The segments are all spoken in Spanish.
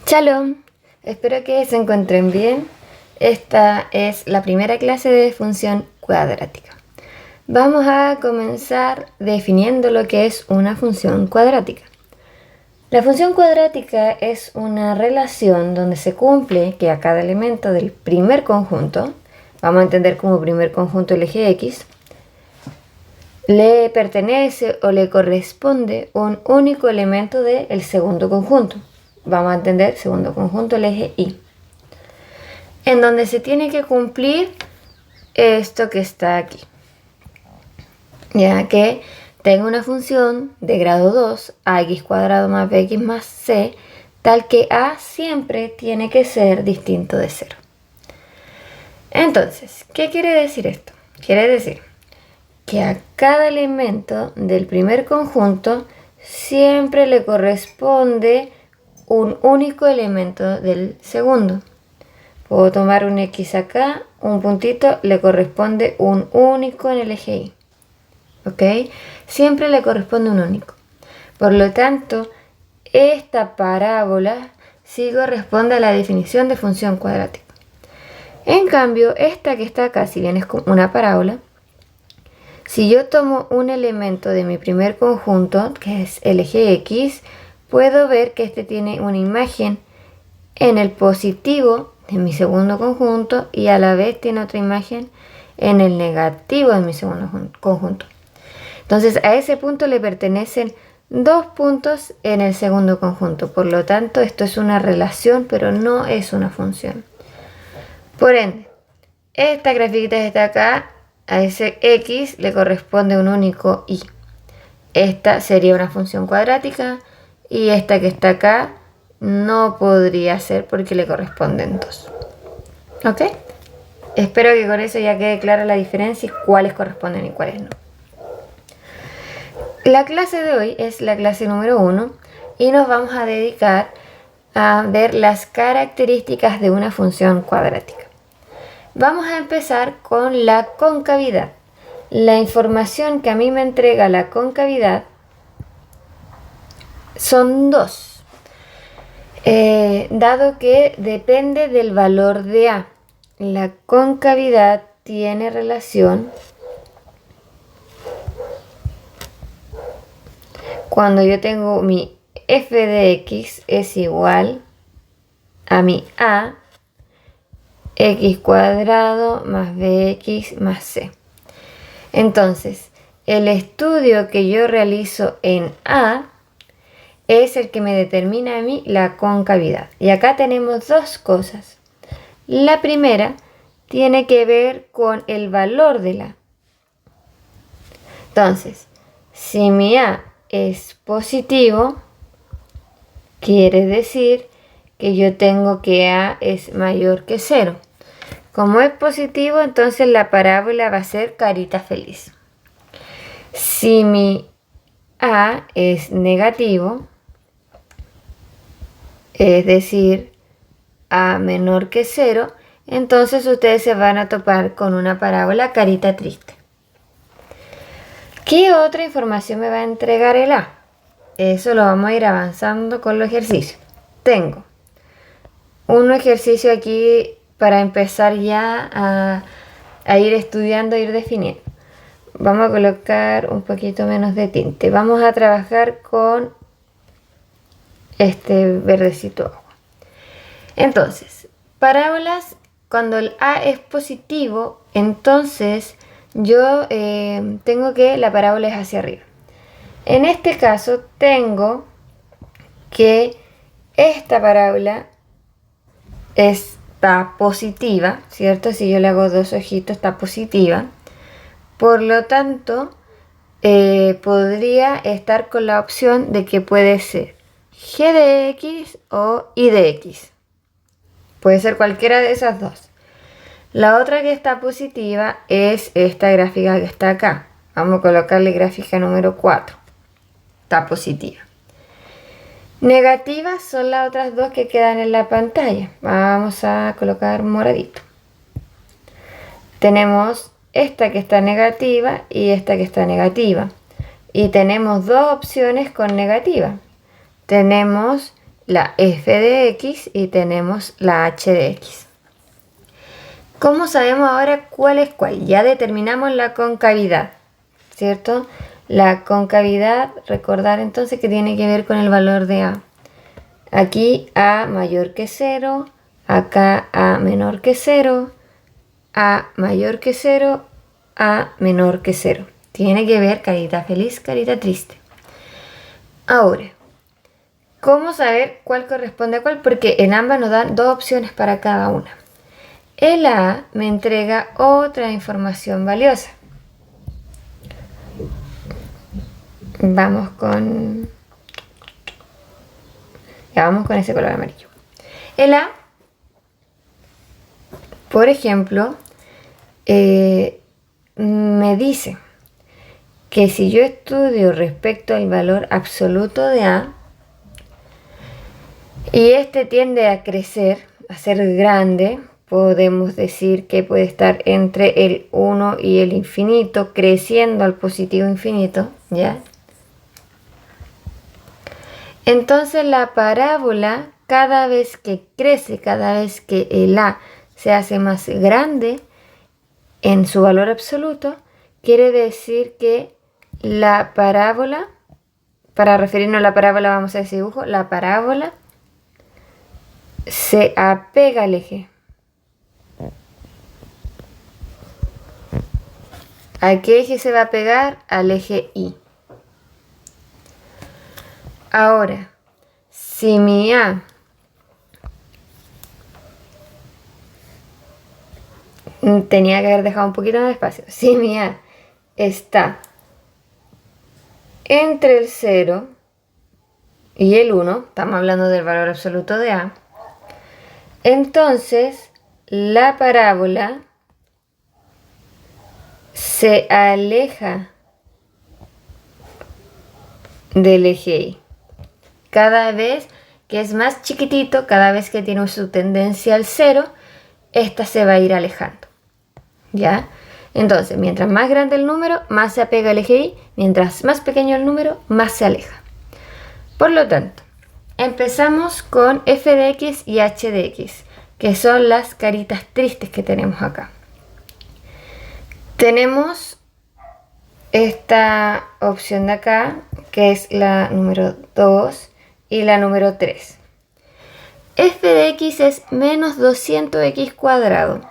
Shalom, espero que se encuentren bien. Esta es la primera clase de función cuadrática. Vamos a comenzar definiendo lo que es una función cuadrática. La función cuadrática es una relación donde se cumple que a cada elemento del primer conjunto, vamos a entender como primer conjunto el eje X, le pertenece o le corresponde un único elemento del segundo conjunto. Vamos a entender segundo conjunto el eje Y, en donde se tiene que cumplir esto que está aquí, ya que tengo una función de grado 2, ax cuadrado más bx más c, tal que a siempre tiene que ser distinto de 0. Entonces, ¿qué quiere decir esto? Quiere decir que a cada elemento del primer conjunto siempre le corresponde un único elemento del segundo. Puedo tomar un X acá, un puntito, le corresponde un único en el eje Y. ¿Ok? Siempre le corresponde un único. Por lo tanto, esta parábola sí corresponde a la definición de función cuadrática. En cambio, esta que está acá, si bien es una parábola, si yo tomo un elemento de mi primer conjunto, que es el eje X, puedo ver que este tiene una imagen en el positivo de mi segundo conjunto y a la vez tiene otra imagen en el negativo de mi segundo conjunto. Entonces a ese punto le pertenecen dos puntos en el segundo conjunto. Por lo tanto, esto es una relación, pero no es una función. Por ende, esta grafiquita que está acá, a ese X le corresponde un único Y. Esta sería una función cuadrática y esta que está acá no podría ser porque le corresponden dos. ¿Ok? Espero que con eso ya quede clara la diferencia y cuáles corresponden y cuáles no. La clase de hoy es la clase número 1 y nos vamos a dedicar a ver las características de una función cuadrática. Vamos a empezar con la concavidad. La información que a mí me entrega la concavidad son dos. Dado que depende del valor de A, la concavidad tiene relación cuando yo tengo mi f de x es igual a mi A, x cuadrado más bx más c. Entonces, el estudio que yo realizo en A es el que me determina a mí la concavidad. Y acá tenemos dos cosas. La primera tiene que ver con el valor de la A. Entonces, si mi A es positivo, quiere decir que yo tengo que A es mayor que 0. Como es positivo, entonces la parábola va a ser carita feliz. Si mi A es negativo, es decir, A menor que 0, entonces ustedes se van a topar con una parábola carita triste. ¿Qué otra información me va a entregar el A? Eso lo vamos a ir avanzando con los ejercicios. Tengo un ejercicio aquí para empezar ya a ir estudiando, a ir definiendo. Vamos a colocar un poquito menos de tinte. Vamos a trabajar con este verdecito agua. Entonces, parábolas, cuando el A es positivo, entonces yo tengo que la parábola es hacia arriba. En este caso tengo que esta parábola está positiva, ¿cierto? Si yo le hago dos ojitos, está positiva. Por lo tanto, podría estar con la opción de que puede ser g de x o y de x. Puede ser cualquiera de esas dos. La otra que está positiva es esta gráfica que está acá. Vamos a colocarle gráfica número 4. Está positiva. Negativas son las otras dos que quedan en la pantalla. Vamos a colocar moradito. Tenemos esta que está negativa y esta que está negativa. Y tenemos dos opciones con negativa. Tenemos la f de x y tenemos la h de x. ¿Cómo sabemos ahora cuál es cuál? Ya determinamos la concavidad, ¿cierto? La concavidad, recordar entonces que tiene que ver con el valor de a. Aquí a mayor que 0, acá a menor que 0, a mayor que 0, a menor que 0. Tiene que ver carita feliz, carita triste. Ahora, ¿cómo saber cuál corresponde a cuál? Porque en ambas nos dan dos opciones para cada una. El A me entrega otra información valiosa. Vamos con ese color amarillo. El A, por ejemplo, me dice que si yo estudio respecto al valor absoluto de A y este tiende a crecer, a ser grande, podemos decir que puede estar entre el 1 y el infinito, creciendo al positivo infinito, ¿ya? Entonces la parábola, cada vez que crece, cada vez que el A se hace más grande en su valor absoluto, quiere decir que la parábola, para referirnos a la parábola vamos a ese dibujo, la parábola se apega al eje. ¿A qué eje se va a pegar? Al eje Y. Ahora, si mi A tenía que haber dejado un poquito más de espacio. Si mi A está entre el 0 y el 1, estamos hablando del valor absoluto de A, entonces la parábola se aleja del eje Y. Cada vez que es más chiquitito, cada vez que tiene su tendencia al 0, esta se va a ir alejando. ¿Ya? Entonces, mientras más grande el número, más se apega al eje Y. Mientras más pequeño el número, más se aleja. Por lo tanto, empezamos con f de x y h de x, que son las caritas tristes que tenemos acá. Tenemos esta opción de acá, que es la número 2 y la número 3. F de x es menos 200x cuadrado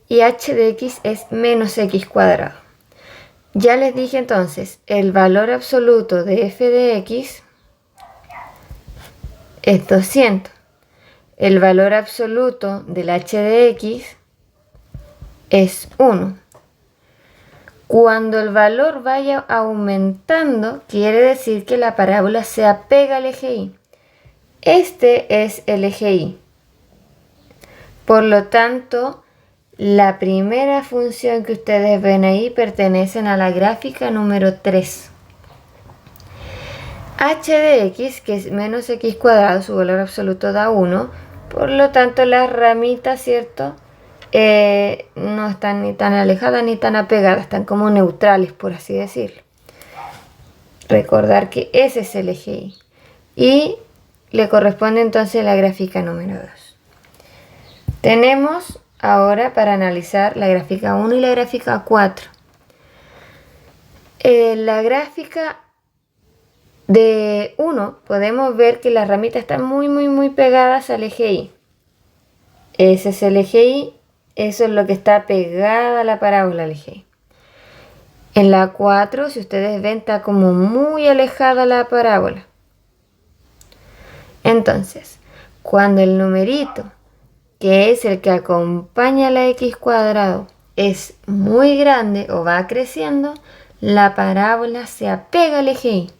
y h de x es menos x cuadrado. Ya les dije entonces, el valor absoluto de f de x es 200. El valor absoluto del h de x es 1. Cuando el valor vaya aumentando, quiere decir que la parábola se apega al eje Y. Este es el eje Y. Por lo tanto, la primera función que ustedes ven ahí pertenece a la gráfica número 3. H de x, que es menos x cuadrado, su valor absoluto da 1. Por lo tanto, las ramitas, ¿cierto?, no están ni tan alejadas ni tan apegadas, están como neutrales, por así decirlo. Recordar que ese es el eje Y. Y le corresponde entonces la gráfica número 2. Tenemos ahora para analizar la gráfica 1 y la gráfica 4. La gráfica de 1 podemos ver que las ramitas están muy pegadas al eje Y. Ese es el eje Y. Eso es lo que está pegada a la parábola al eje Y. En la 4, si ustedes ven, está como muy alejada la parábola. Entonces, cuando el numerito, que es el que acompaña a la x cuadrado, es muy grande o va creciendo, la parábola se apega al eje Y.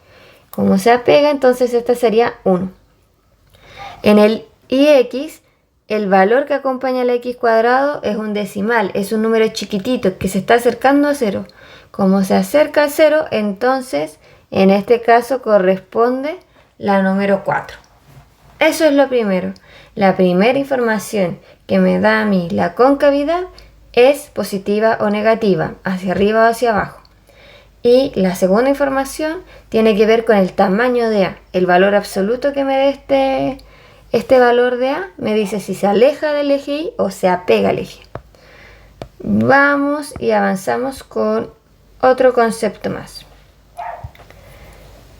Como se apega, entonces esta sería 1. En el ix, el valor que acompaña a la x cuadrado es un decimal, es un número chiquitito que se está acercando a 0. Como se acerca a 0, entonces en este caso corresponde la número 4. Eso es lo primero. La primera información que me da a mí la concavidad es positiva o negativa, hacia arriba o hacia abajo. Y la segunda información tiene que ver con el tamaño de A, el valor absoluto que me dé Este valor de A me dice si se aleja del eje Y o se apega al eje. Vamos y avanzamos con otro concepto más.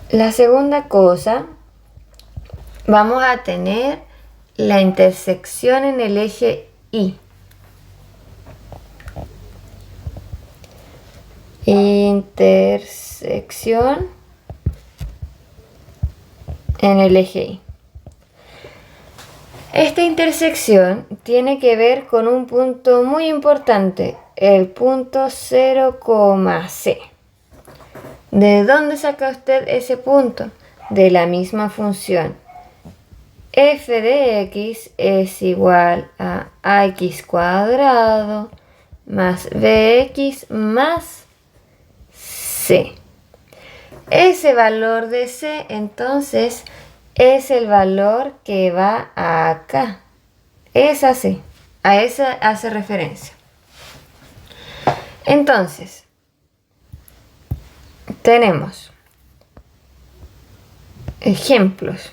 La segunda cosa, vamos a tener la intersección en el eje Y. Intersección en el eje Y. Esta intersección tiene que ver con un punto muy importante, el punto 0, C. ¿De dónde saca usted ese punto? De la misma función. F de x es igual a ax cuadrado más bx más c. Ese valor de c, entonces, es el valor que va acá. Esa c. A esa hace referencia. Entonces, tenemos ejemplos.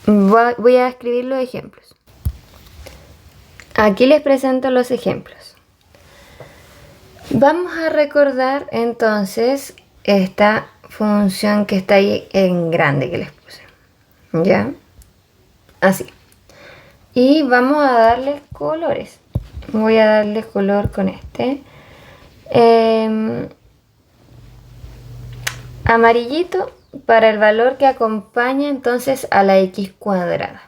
Voy a escribir los ejemplos. Aquí les presento los ejemplos. Vamos a recordar entonces esta función que está ahí en grande que les puse. ¿Ya? Así. Y vamos a darle colores. Voy a darle color con este. Amarillito para el valor que acompaña entonces a la x cuadrada.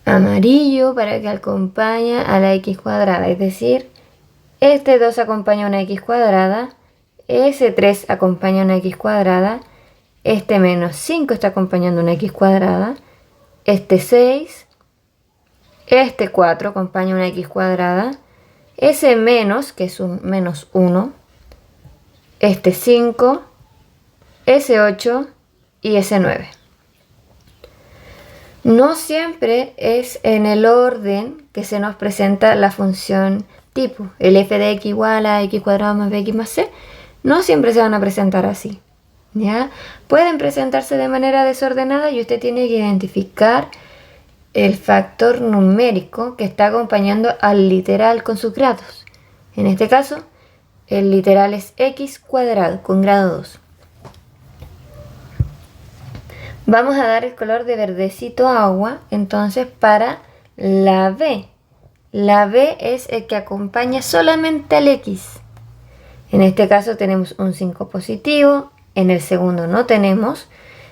Amarillo para que acompaña a la x cuadrada, es decir, este 2 acompaña a una x cuadrada, ese 3 acompaña a una x cuadrada, este menos 5 está acompañando a una x cuadrada, este 6, este 4 acompaña a una x cuadrada, ese menos, que es un menos 1, este 5, ese 8 y ese 9. No siempre es en el orden que se nos presenta la función tipo. El f de x igual a x cuadrado más bx más c. No siempre se van a presentar así. ¿Ya? Pueden presentarse de manera desordenada y usted tiene que identificar el factor numérico que está acompañando al literal con sus grados. En este caso, el literal es x cuadrado con grado 2. Vamos a dar el color de verdecito agua, entonces, para la B. La B es el que acompaña solamente al X. En este caso tenemos un 5 positivo, en el segundo no tenemos,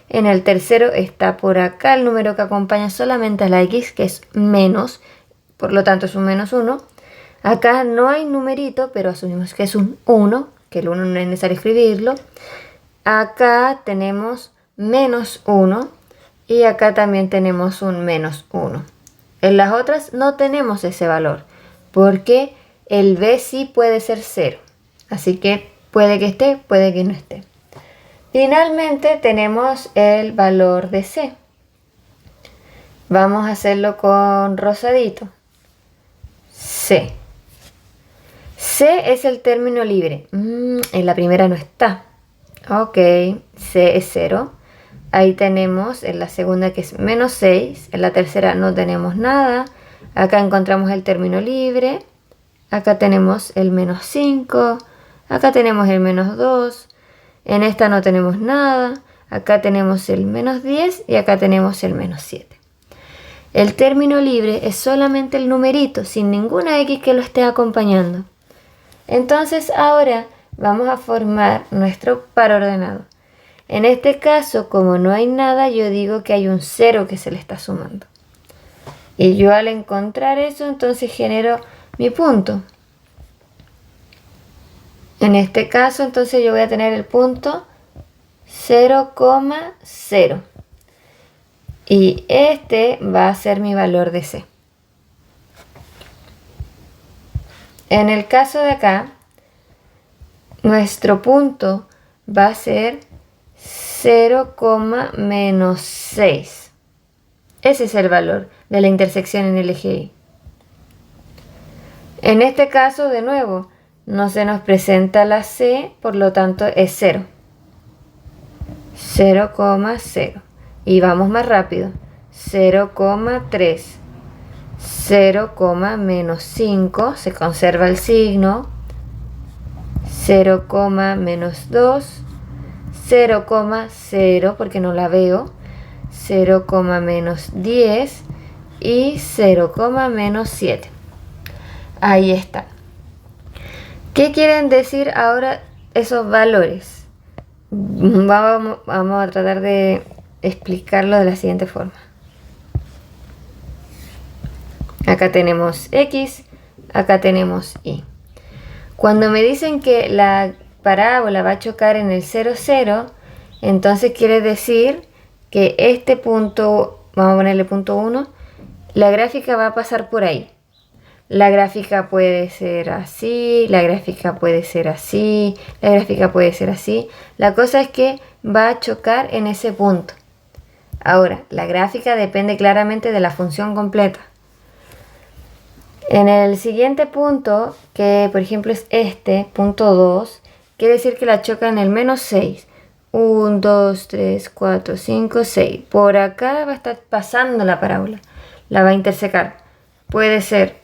en el tercero está por acá el número que acompaña solamente a la X, que es menos, por lo tanto es un menos 1. Acá no hay numerito, pero asumimos que es un 1, que el 1 no es necesario escribirlo. Acá tenemos menos 1 y acá también tenemos un menos 1. En las otras no tenemos ese valor porque el B sí puede ser 0. Así que puede que esté, puede que no esté. Finalmente tenemos el valor de C. Vamos a hacerlo con rosadito. C. C es el término libre. En la primera no está. Ok, C es 0. Ahí tenemos en la segunda que es menos 6. En la tercera no tenemos nada. Acá encontramos el término libre. Acá tenemos el menos 5. Acá tenemos el menos 2. En esta no tenemos nada. Acá tenemos el menos 10 y acá tenemos el menos 7. El término libre es solamente el numerito, sin ninguna X que lo esté acompañando. Entonces ahora vamos a formar nuestro par ordenado. En este caso, como no hay nada, yo digo que hay un 0 que se le está sumando. Y yo al encontrar eso, entonces genero mi punto. En este caso, entonces yo voy a tener el punto 0,0. Y este va a ser mi valor de C. En el caso de acá, nuestro punto va a ser 0, menos 6. Ese es el valor de la intersección en el eje Y. En este caso, de nuevo, no se nos presenta la C, por lo tanto es 0. 0,0. Y vamos más rápido. 0,3. 0, menos 5, se conserva el signo. 0, menos 2. 0,0 porque no la veo. 0, menos 10 y 0, menos 7. Ahí está. ¿Qué quieren decir ahora esos valores? Vamos a tratar de explicarlo de la siguiente forma. Acá tenemos X, acá tenemos Y. Cuando me dicen que la parábola va a chocar en el 0, 0, entonces quiere decir que este punto, vamos a ponerle punto 1, la gráfica va a pasar por ahí. La gráfica puede ser así, la gráfica puede ser así, la gráfica puede ser así. La cosa es que va a chocar en ese punto. Ahora, la gráfica depende claramente de la función completa. En el siguiente punto, que por ejemplo es este, punto 2, quiere decir que la choca en el menos 6. 1, 2, 3, 4, 5, 6. Por acá va a estar pasando la parábola. La va a intersecar. Puede ser,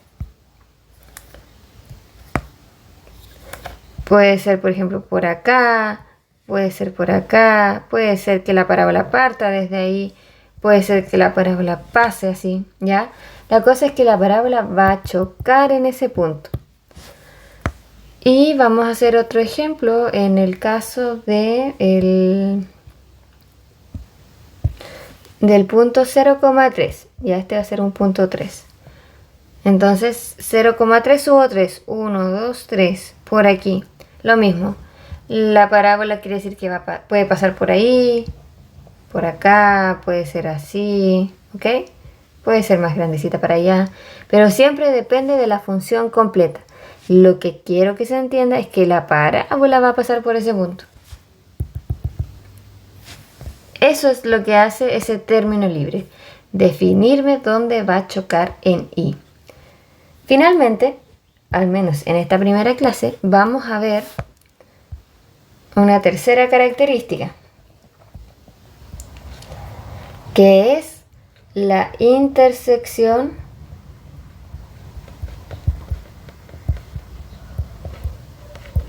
por ejemplo, por acá. Puede ser por acá. Puede ser que la parábola parta desde ahí. Puede ser que la parábola pase así, ¿ya? La cosa es que la parábola va a chocar en ese punto. Y vamos a hacer otro ejemplo en el caso del punto 0,3. Ya este va a ser un punto 3. Entonces 0,3 hubo 3. 1, 2, 3. Por aquí. Lo mismo. La parábola quiere decir que puede pasar por ahí. Por acá. Puede ser así. ¿Ok? Puede ser más grandecita para allá. Pero siempre depende de la función completa. Lo que quiero que se entienda es que la parábola va a pasar por ese punto. Eso es lo que hace ese término libre. Definirme dónde va a chocar en Y. Finalmente, al menos en esta primera clase, vamos a ver una tercera característica, que es la intersección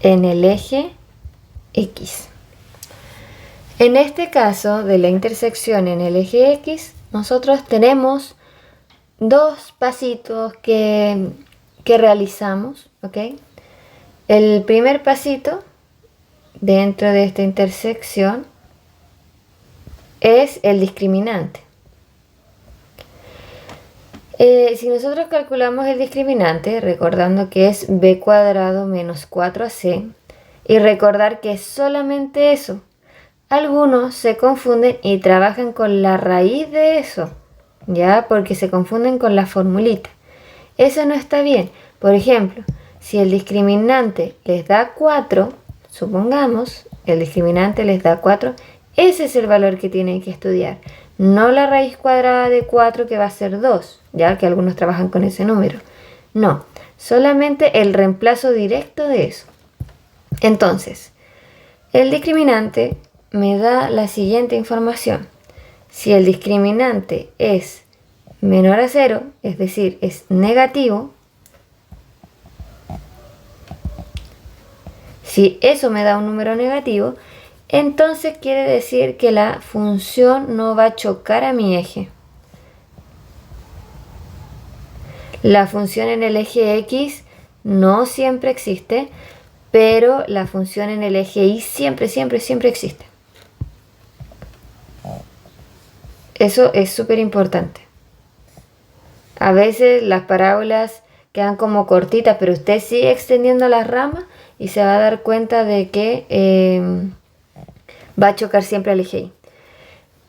en el eje X. En este caso de la intersección en el eje X, nosotros tenemos dos pasitos que realizamos, ¿ok? El primer pasito dentro de esta intersección es el discriminante. Si nosotros calculamos el discriminante, recordando que es b cuadrado menos 4ac, y recordar que es solamente eso, algunos se confunden y trabajan con la raíz de eso, ¿ya? Porque se confunden con la formulita. Eso no está bien. Por ejemplo, si el discriminante les da 4, supongamos, el discriminante les da 4, ese es el valor que tienen que estudiar. No la raíz cuadrada de 4 que va a ser 2, ya que algunos trabajan con ese número. No, solamente el reemplazo directo de eso. Entonces, el discriminante me da la siguiente información. Si el discriminante es menor a 0, es decir, es negativo, si eso me da un número negativo, entonces quiere decir que la función no va a chocar a mi eje. La función en el eje X no siempre existe, pero la función en el eje Y siempre, siempre, siempre existe. Eso es súper importante. A veces las parábolas quedan como cortitas, pero usted sigue extendiendo las ramas y se va a dar cuenta de que va a chocar siempre al eje Y.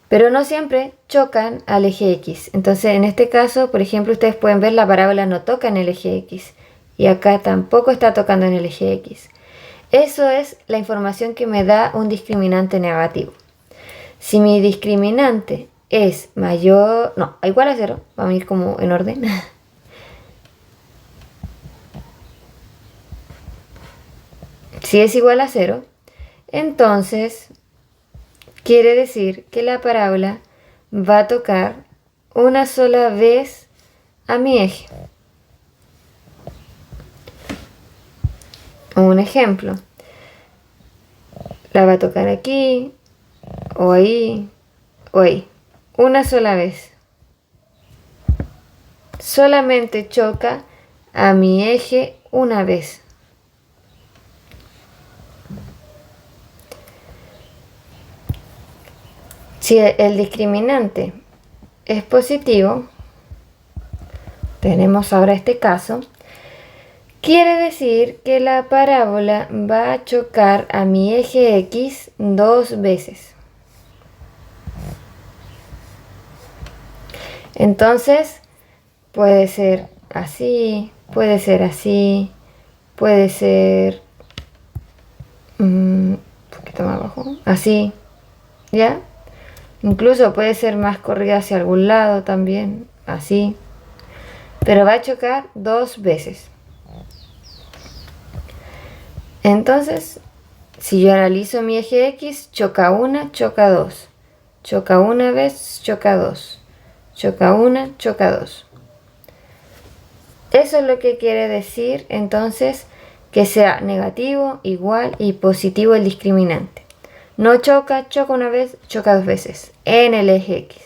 Pero no siempre chocan al eje X. Entonces, en este caso, por ejemplo, ustedes pueden ver la parábola no toca en el eje X. Y acá tampoco está tocando en el eje X. Eso es la información que me da un discriminante negativo. Si mi discriminante es mayor, no, igual a 0, vamos a ir como en orden. Si es igual a 0, entonces quiere decir que la parábola va a tocar una sola vez a mi eje. Un ejemplo, la va a tocar aquí, o ahí, o ahí, una sola vez. Solamente choca a mi eje una vez. Si el discriminante es positivo, tenemos ahora este caso, quiere decir que la parábola va a chocar a mi eje X 2 veces. Entonces, puede ser así, puede ser así, puede ser un poquito más abajo, así, ¿ya? Incluso puede ser más corrida hacia algún lado también, así. Pero va a chocar 2 veces. Entonces, si yo analizo mi eje X, choca una, choca dos. Choca una vez, choca dos. Choca una, choca dos. Eso es lo que quiere decir entonces que sea negativo, igual y positivo el discriminante. No choca, choca una vez, choca 2 veces en el eje X.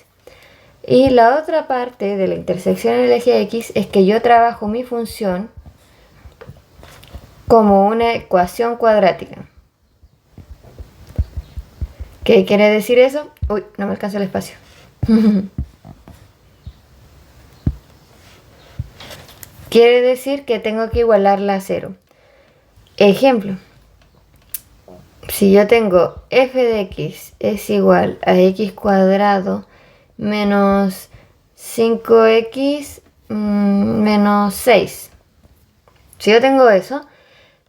Y la otra parte de la intersección en el eje X es que yo trabajo mi función como una ecuación cuadrática. ¿Qué quiere decir eso? Uy, no me alcanza el espacio. Quiere decir que tengo que igualarla a 0. Ejemplo. Si yo tengo f de x es igual a x cuadrado menos 5x menos 6. Si yo tengo eso,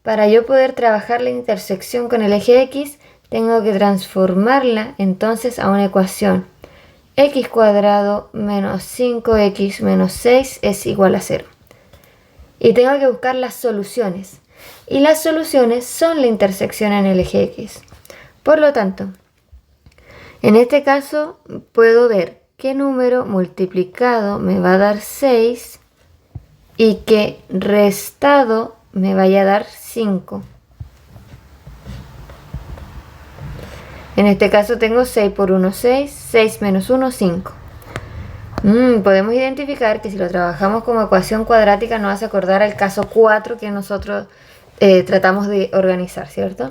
para yo poder trabajar la intersección con el eje x, tengo que transformarla entonces a una ecuación. X cuadrado menos 5x menos 6 es igual a 0. Y tengo que buscar las soluciones. Y las soluciones son la intersección en el eje X. Por lo tanto, en este caso puedo ver qué número multiplicado me va a dar 6 y qué restado me vaya a dar 5. En este caso tengo 6 por 1, 6, 6 menos 1, 5. Podemos identificar que si lo trabajamos como ecuación cuadrática nos hace acordar al caso 4 que nosotros tratamos de organizar, ¿cierto?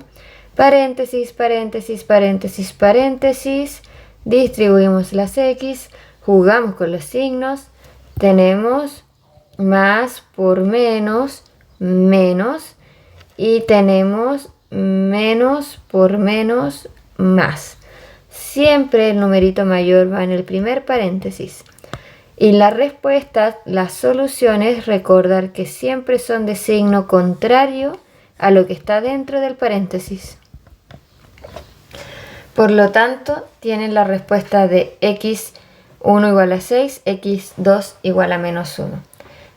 Paréntesis, paréntesis, paréntesis, paréntesis, distribuimos las x, jugamos con los signos, tenemos más por menos, menos, y tenemos menos por menos, más. Siempre el numerito mayor va en el primer paréntesis. Y las respuestas, las soluciones, recordar que siempre son de signo contrario a lo que está dentro del paréntesis. Por lo tanto, tienen la respuesta de x1 igual a 6, x2 igual a menos 1.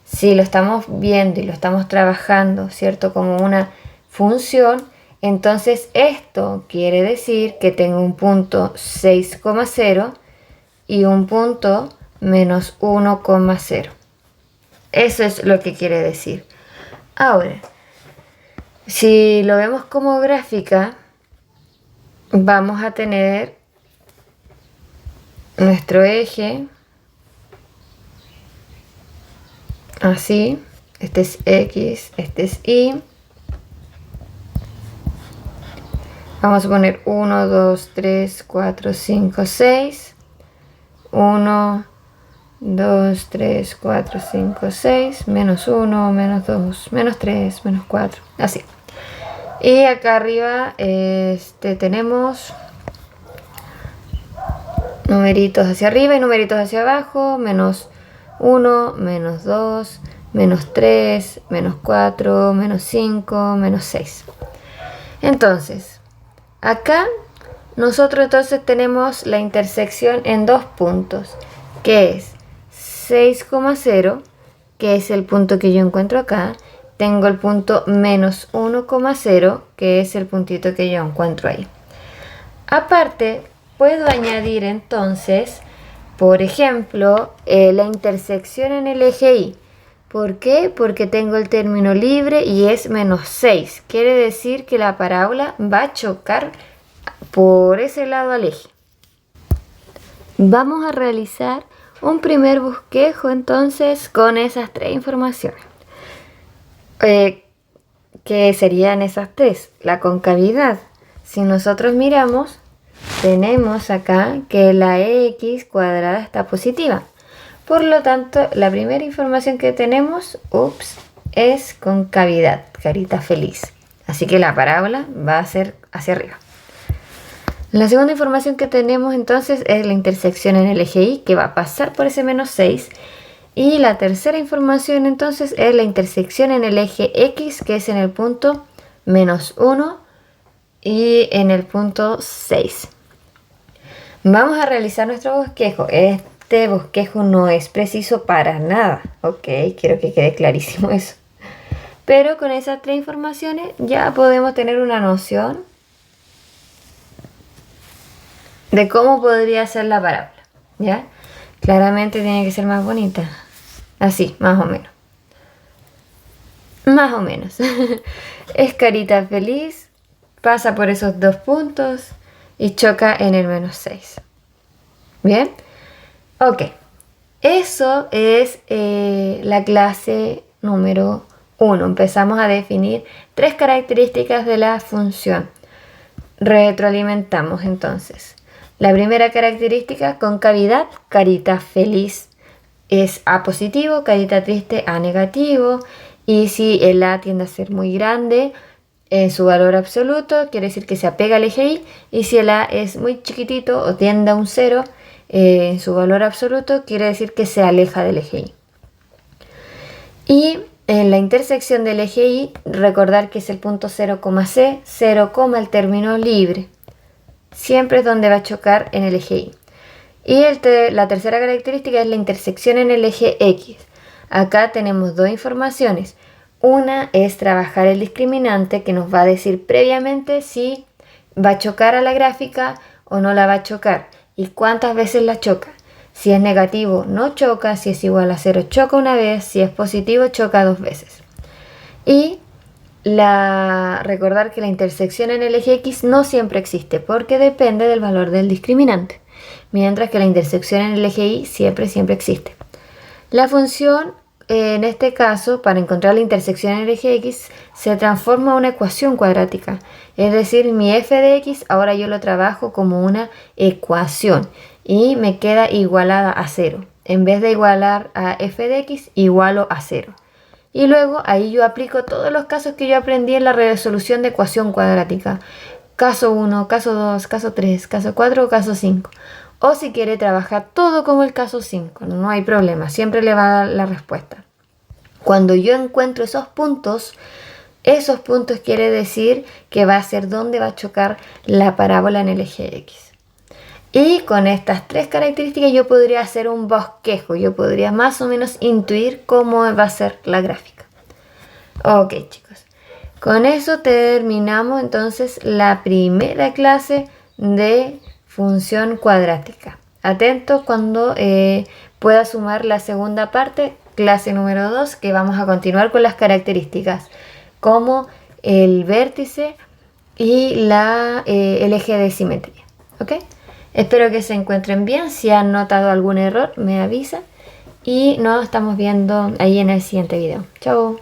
Si lo estamos viendo y lo estamos trabajando, ¿cierto? Como una función, entonces esto quiere decir que tengo un punto 6,0 y un punto menos 1,0. Eso es lo que quiere decir. Ahora, si lo vemos como gráfica, vamos a tener nuestro eje así. Este es X, este es Y. Vamos a poner 1, 2, 3, 4, 5, 6. 1, 2, 3, 4, 5, 6, menos 1, menos 2, menos 3, menos 4, así. Y acá arriba tenemos numeritos hacia arriba y numeritos hacia abajo, menos 1, menos 2, menos 3, menos 4, menos 5, menos 6. Entonces, acá nosotros entonces tenemos la intersección en dos puntos, que es 6,0, que es el punto que yo encuentro acá. Tengo el punto menos 1,0, que es el puntito que yo encuentro ahí. Aparte, puedo añadir entonces, por ejemplo, la intersección en el eje Y. ¿Por qué? Porque tengo el término libre y es -6. Quiere decir que la parábola va a chocar por ese lado al eje. Vamos a realizar un primer bosquejo entonces con esas tres informaciones. ¿Qué serían esas tres? La concavidad. Si nosotros miramos, tenemos acá que la x cuadrada está positiva. Por lo tanto, la primera información que tenemos, es concavidad, carita feliz. Así que la parábola va a ser hacia arriba. La segunda información que tenemos entonces es la intersección en el eje Y, que va a pasar por ese -6. Y la tercera información entonces es la intersección en el eje X, que es en el punto -1 y en el punto 6. Vamos a realizar nuestro bosquejo. Este bosquejo no es preciso para nada, ok, quiero que quede clarísimo eso. Pero con esas tres informaciones ya podemos tener una noción de cómo podría ser la parábola, ¿ya? Claramente tiene que ser más bonita, así, más o menos. Más o menos. Es carita feliz, pasa por esos dos puntos y choca en el -6. ¿Bien? Ok, eso es la clase número 1. Empezamos a definir tres características de la función. Retroalimentamos entonces. La primera característica, concavidad, carita feliz es A positivo, carita triste A negativo. Y si el A tiende a ser muy grande en su valor absoluto, quiere decir que se apega al eje Y. Y si el A es muy chiquitito o tiende a un 0, en su valor absoluto, quiere decir que se aleja del eje Y. Y en la intersección del eje Y, recordar que es el punto 0, C, 0, el término libre. Siempre es donde va a chocar en el eje Y. Y la tercera característica es la intersección en el eje X. Acá tenemos dos informaciones. Una es trabajar el discriminante, que nos va a decir previamente si va a chocar a la gráfica o no la va a chocar y cuántas veces la choca. Si es negativo, no choca. Si es igual a 0, choca una vez. Si es positivo, choca 2 veces. Y recordar que la intersección en el eje X no siempre existe porque depende del valor del discriminante, mientras que la intersección en el eje Y siempre existe. La función, en este caso, para encontrar la intersección en el eje X, se transforma a una ecuación cuadrática. Es decir, mi f de x ahora yo lo trabajo como una ecuación y me queda igualada a 0. En vez de igualar a f de x, igualo a 0. Y luego ahí yo aplico todos los casos que yo aprendí en la resolución de ecuación cuadrática. Caso 1, caso 2, caso 3, caso 4 o caso 5. O si quiere trabajar todo como el caso 5, no hay problema, siempre le va a dar la respuesta. Cuando yo encuentro esos puntos quiere decir que va a ser donde va a chocar la parábola en el eje X. Y con estas tres características yo podría hacer un bosquejo, yo podría más o menos intuir cómo va a ser la gráfica. Ok, chicos, con eso terminamos entonces la primera clase de función cuadrática. Atentos cuando pueda sumar la segunda parte, clase número 2, que vamos a continuar con las características como el vértice y el eje de simetría. ¿Ok? Espero que se encuentren bien. Si han notado algún error, me avisan. Y nos estamos viendo ahí en el siguiente video. Chao.